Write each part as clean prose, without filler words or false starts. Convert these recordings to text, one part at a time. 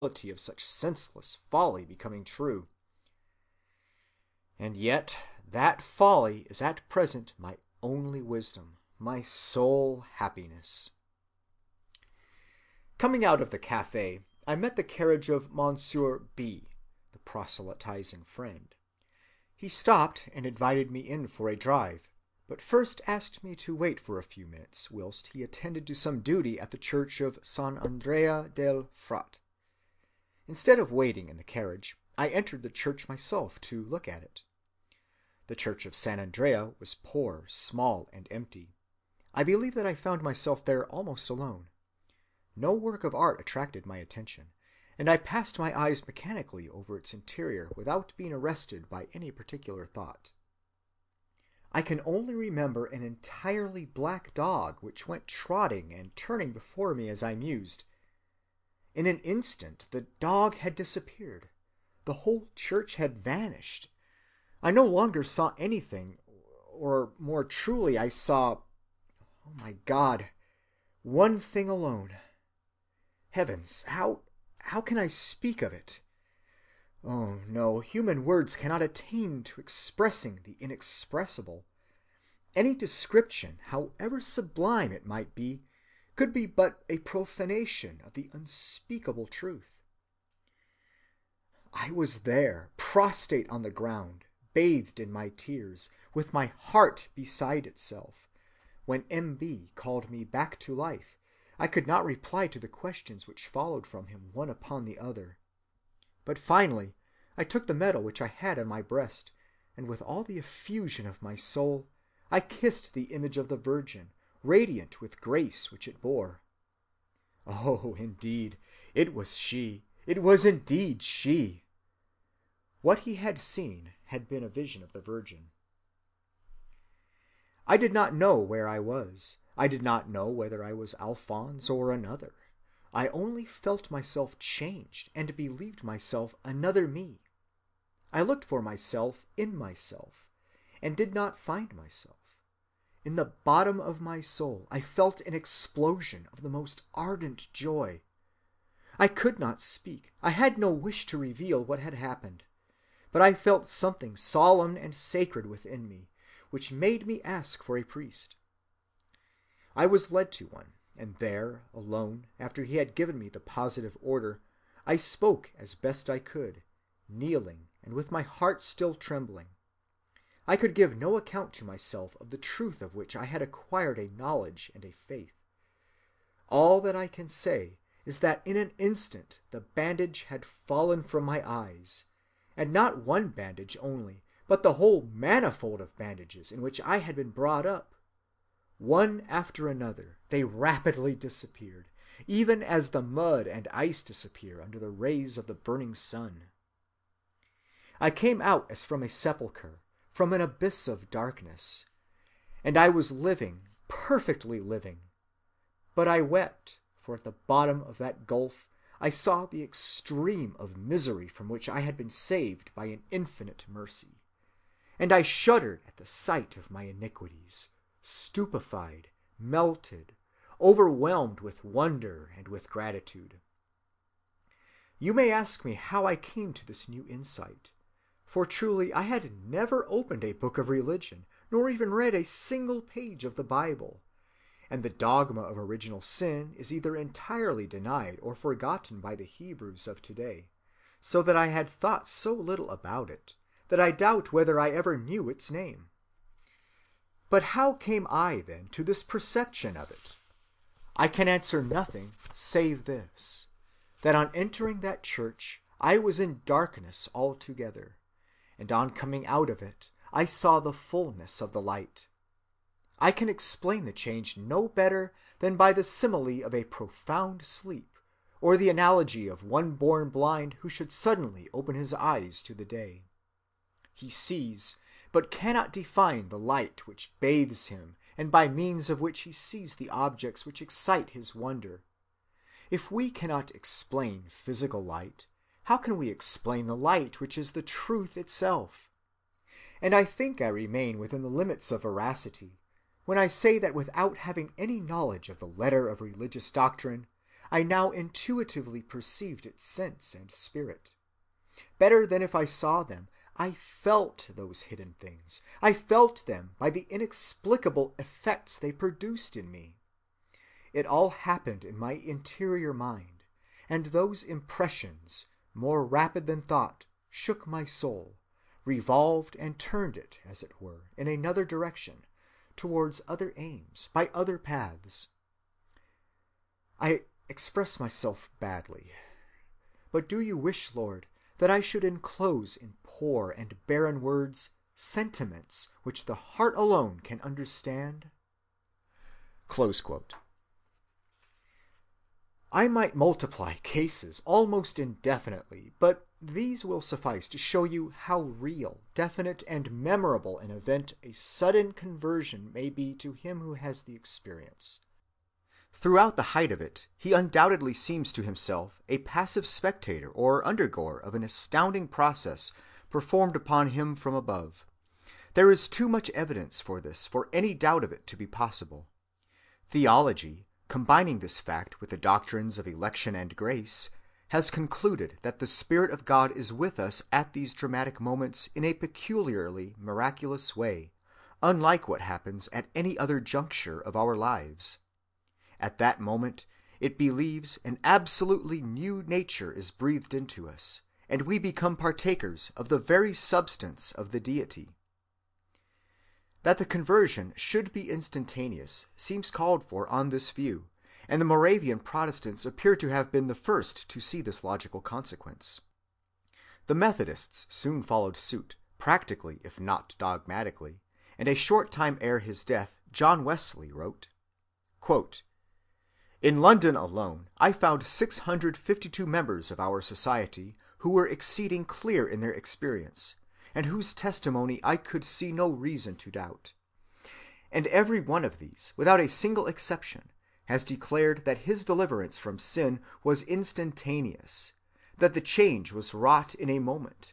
of such senseless folly becoming true. And yet that folly is at present my only wisdom, my sole happiness. Coming out of the café, I met the carriage of Monsieur B., the proselytizing friend. He stopped and invited me in for a drive, but first asked me to wait for a few minutes whilst he attended to some duty at the church of San Andrea del Frate. Instead of waiting in the carriage, I entered the church myself to look at it. The church of San Andrea was poor, small, and empty. I believe that I found myself there almost alone. No work of art attracted my attention, and I passed my eyes mechanically over its interior without being arrested by any particular thought. I can only remember an entirely black dog which went trotting and turning before me as I mused. In an instant the dog had disappeared. The whole church had vanished. I no longer saw anything, or more truly I saw, oh my God, one thing alone. Heavens, how can I speak of it? Oh no, human words cannot attain to expressing the inexpressible. Any description, however sublime it might be, could be but a profanation of the unspeakable truth. I was there, prostrate on the ground, bathed in my tears, with my heart beside itself. When M.B. called me back to life, I could not reply to the questions which followed from him one upon the other. But finally I took the medal which I had on my breast, and with all the effusion of my soul, I kissed the image of the Virgin, radiant with grace which it bore. Oh, indeed, it was she. It was indeed she. What he had seen had been a vision of the Virgin. I did not know where I was. I did not know whether I was Alphonse or another. I only felt myself changed and believed myself another me. I looked for myself in myself, and did not find myself. In the bottom of my soul I felt an explosion of the most ardent joy. I could not speak. I had no wish to reveal what had happened. But I felt something solemn and sacred within me, which made me ask for a priest. I was led to one, and there, alone, after he had given me the positive order, I spoke as best I could, kneeling and with my heart still trembling. I could give no account to myself of the truth of which I had acquired a knowledge and a faith. All that I can say is that in an instant the bandage had fallen from my eyes, and not one bandage only, but the whole manifold of bandages in which I had been brought up. One after another they rapidly disappeared, even as the mud and ice disappear under the rays of the burning sun. I came out as from a sepulchre, from an abyss of darkness, and I was living, perfectly living. But I wept, for at the bottom of that gulf I saw the extreme of misery from which I had been saved by an infinite mercy, and I shuddered at the sight of my iniquities, stupefied, melted, overwhelmed with wonder and with gratitude. You may ask me how I came to this new insight, for truly I had never opened a book of religion, nor even read a single page of the Bible, and the dogma of original sin is either entirely denied or forgotten by the Hebrews of today, so that I had thought so little about it that I doubt whether I ever knew its name. But how came I then to this perception of it? I can answer nothing save this, that on entering that church I was in darkness altogether, and on coming out of it I saw the fullness of the light. I can explain the change no better than by the simile of a profound sleep, or the analogy of one born blind who should suddenly open his eyes to the day. He sees, but cannot define the light which bathes him, and by means of which he sees the objects which excite his wonder. If we cannot explain physical light, how can we explain the light which is the truth itself? And I think I remain within the limits of veracity when I say that without having any knowledge of the letter of religious doctrine, I now intuitively perceived its sense and spirit. Better than if I saw them, I felt those hidden things. I felt them by the inexplicable effects they produced in me. It all happened in my interior mind, and those impressions, more rapid than thought, shook my soul, revolved and turned it, as it were, in another direction, towards other aims, by other paths. I express myself badly, but do you wish, Lord, that I should enclose in poor and barren words sentiments which the heart alone can understand? Close quote. I might multiply cases almost indefinitely, but these will suffice to show you how real, definite, and memorable an event a sudden conversion may be to him who has the experience. Throughout the height of it, he undoubtedly seems to himself a passive spectator or undergoer of an astounding process performed upon him from above. There is too much evidence for this for any doubt of it to be possible. Theology, combining this fact with the doctrines of election and grace, has concluded that the Spirit of God is with us at these dramatic moments in a peculiarly miraculous way, unlike what happens at any other juncture of our lives. At that moment, it believes an absolutely new nature is breathed into us, and we become partakers of the very substance of the Deity. That the conversion should be instantaneous seems called for on this view, and the Moravian Protestants appear to have been the first to see this logical consequence. The Methodists soon followed suit, practically if not dogmatically, and a short time ere his death, John Wesley wrote, quote, "In London alone I found 652 members of our society who were exceeding clear in their experience, and whose testimony I could see no reason to doubt. And every one of these, without a single exception, has declared that his deliverance from sin was instantaneous, that the change was wrought in a moment.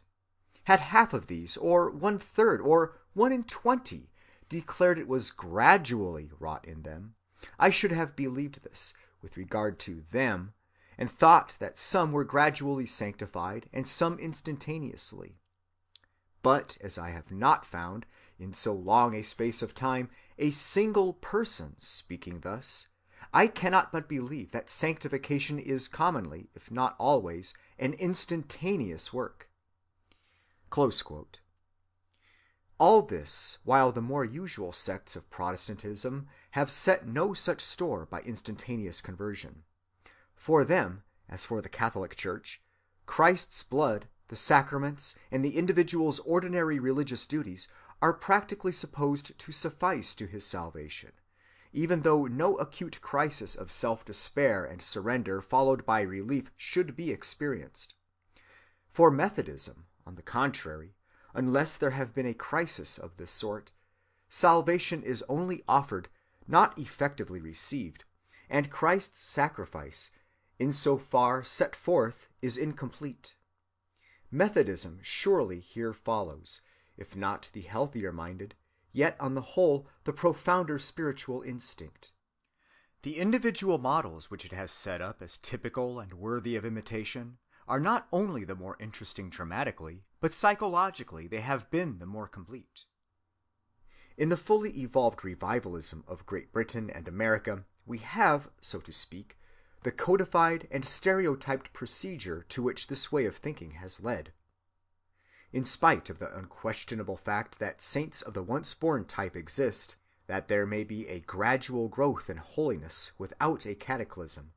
Had half of these, or 1/3, or 1 in 20, declared it was gradually wrought in them, I should have believed this with regard to them, and thought that some were gradually sanctified and some instantaneously. But as I have not found, in so long a space of time, a single person speaking thus, I cannot but believe that sanctification is commonly, if not always, an instantaneous work." Close quote. All this while the more usual sects of Protestantism have set no such store by instantaneous conversion. For them, as for the Catholic Church, Christ's blood, the sacraments, and the individual's ordinary religious duties are practically supposed to suffice to his salvation, even though no acute crisis of self-despair and surrender followed by relief should be experienced. For Methodism, on the contrary, unless there have been a crisis of this sort, salvation is only offered, not effectively received, and Christ's sacrifice, in so far set forth, is incomplete. Methodism surely here follows, if not the healthier-minded, yet on the whole the profounder spiritual instinct. The individual models which it has set up as typical and worthy of imitation are not only the more interesting dramatically, but psychologically they have been the more complete. In the fully evolved revivalism of Great Britain and America, we have, so to speak, the codified and stereotyped procedure to which this way of thinking has led. In spite of the unquestionable fact that saints of the once-born type exist, that there may be a gradual growth in holiness without a cataclysm,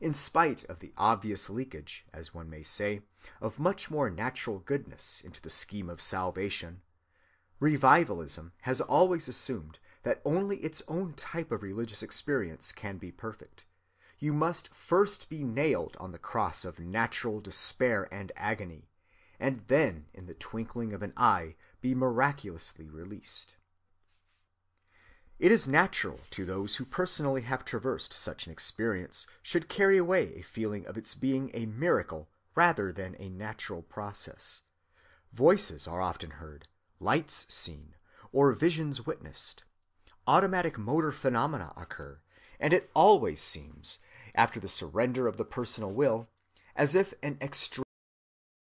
in spite of the obvious leakage, as one may say, of much more natural goodness into the scheme of salvation, revivalism has always assumed that only its own type of religious experience can be perfect. You must first be nailed on the cross of natural despair and agony, and then in the twinkling of an eye be miraculously released. It is natural to those who personally have traversed such an experience should carry away a feeling of its being a miracle rather than a natural process. Voices are often heard, lights seen, or visions witnessed. Automatic motor phenomena occur, and it always seems, after the surrender of the personal will, as if an extraneous